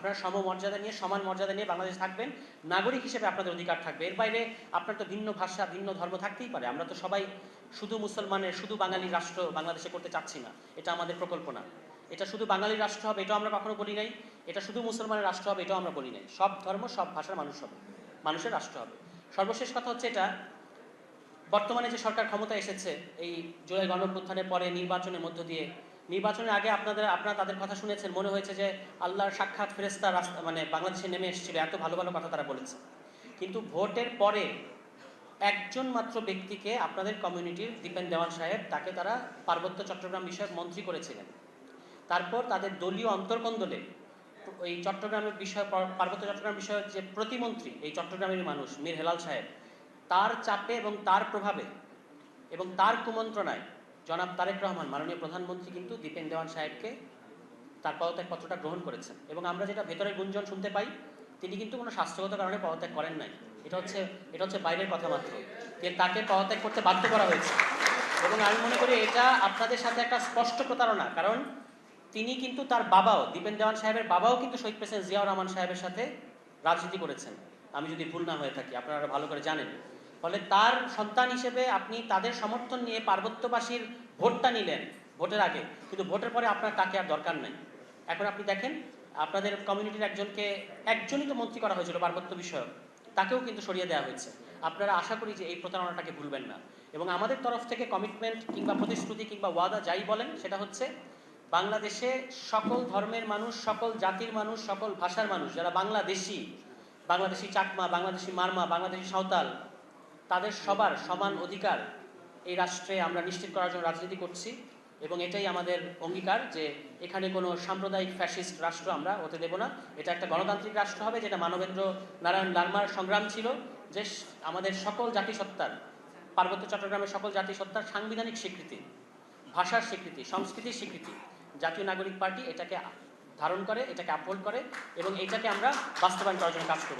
আপনারা সমমর্যাদা নিয়ে, সমান মর্যাদা নিয়ে বাংলাদেশ থাকবেন, নাগরিক হিসেবে আপনাদের অধিকার থাকবে। এর বাইরে আপনার তো ভিন্ন ভাষা, ভিন্ন ধর্ম থাকতেই পারে। আমরা তো সবাই শুধু মুসলমানের, শুধু বাঙালি রাষ্ট্র বাংলাদেশে করতে চাচ্ছি না, এটা আমাদের প্রকল্প না। এটা শুধু বাঙালির রাষ্ট্র হবে এটাও আমরা কখনো বলি নাই, এটা শুধু মুসলমানের রাষ্ট্র হবে এটাও আমরা বলি নাই। সব ধর্ম, সব ভাষার মানুষ হবে, মানুষের রাষ্ট্র হবে। সর্বশেষ কথা হচ্ছে এটা, বর্তমানে যে সরকার ক্ষমতা এসেছে এই জুলাই গণঅভ্যুত্থানের পরে নির্বাচনের মধ্য দিয়ে, নির্বাচনের আগে আপনারা তাদের কথা শুনেছেন, মনে হয়েছে যে আল্লাহর সাক্ষাৎ ফেরেশতা রাস্তা মানে বাংলাদেশে নেমে এসেছিল, এত ভালো ভালো কথা তারা বলেছে। কিন্তু ভোটের পরে একজন মাত্র ব্যক্তিকে, আপনাদের কমিউনিটির দীপেন দেওয়ান সাহেব, তাকে তারা পার্বত্য চট্টগ্রাম বিষয়ক মন্ত্রী করেছিলেন। তারপর তাদের দলীয় অন্তর্কন্দলে এই চট্টগ্রামের বিষয়, পার্বত্য চট্টগ্রাম বিষয়ক যে প্রতিমন্ত্রী এই চট্টগ্রামের মানুষ মীর হেলাল সাহেব, তার চাপে এবং তার প্রভাবে এবং তার কুমন্ত্রণায় জনাব তারেক রহমান মাননীয় প্রধানমন্ত্রী কিন্তু দীপেন দেওয়ান সাহেবকে তার পদত্যাগপত্রটা গ্রহণ করেছেন। এবং আমরা যেটা ভেতরের গুঞ্জন শুনতে পাই, তিনি কিন্তু কোনো স্বাস্থ্যগত কারণে পদত্যাগ করেন নাই। এটা হচ্ছে বাইরের কথা মাত্র, যে তাকে পদত্যাগ করতে বাধ্য করা হয়েছে। এবং আমি মনে করি এটা আপনাদের সাথে একটা স্পষ্ট প্রতারণা, কারণ তিনি কিন্তু তার বাবাও, দীপেন দেওয়ান সাহেবের বাবাও কিন্তু শহীদ প্রেসিডেন্ট জিয়াউর রহমান সাহেবের সাথে রাজনীতি করেছেন, আমি যদি ভুল না হয়ে থাকি, আপনারা ভালো করে জানেন। ফলে তার সন্তান হিসেবে আপনি তাদের সমর্থন নিয়ে পার্বত্যবাসীর ভোটটা নিলেন ভোটের আগে, কিন্তু ভোটের পরে আপনার তাকে আর দরকার নেই। এখন আপনি দেখেন, আপনাদের কমিউনিটির একজনই তো মন্ত্রী করা হয়েছিল পার্বত্য বিষয়ক, তাকেও কিন্তু সরিয়ে দেওয়া হয়েছে। আপনারা আশা করি যে এই প্রতারণাটাকে ভুলবেন না। এবং আমাদের তরফ থেকে কমিটমেন্ট কিংবা প্রতিশ্রুতি কিংবা ওয়াদা যাই বলেন, সেটা হচ্ছে বাংলাদেশে সকল ধর্মের মানুষ, সকল জাতির মানুষ, সকল ভাষার মানুষ যারা বাংলাদেশি চাকমা, বাংলাদেশি মারমা, বাংলাদেশি সাঁওতাল, তাদের সবার সমান অধিকার এই রাষ্ট্রে আমরা নিশ্চিত করার জন্য রাজনীতি করছি। এবং এটাই আমাদের অঙ্গীকার যে এখানে কোনো সাম্প্রদায়িক ফ্যাসিস্ট রাষ্ট্র আমরা হতে দেব না। এটা একটা গণতান্ত্রিক রাষ্ট্র হবে, যেটা মানবেন্দ্র নারায়ণ লারমার সংগ্রাম ছিল, যে আমাদের সকল জাতিসত্তার, পার্বত্য চট্টগ্রামের সকল জাতিসত্তার সাংবিধানিক স্বীকৃতি, ভাষার স্বীকৃতি, সংস্কৃতির স্বীকৃতি। জাতীয় নাগরিক পার্টি এটাকে ধারণ করে, এটাকে আপহোল্ড করে এবং এটাকে আমরা বাস্তবায়ন করার জন্য কাজ করব।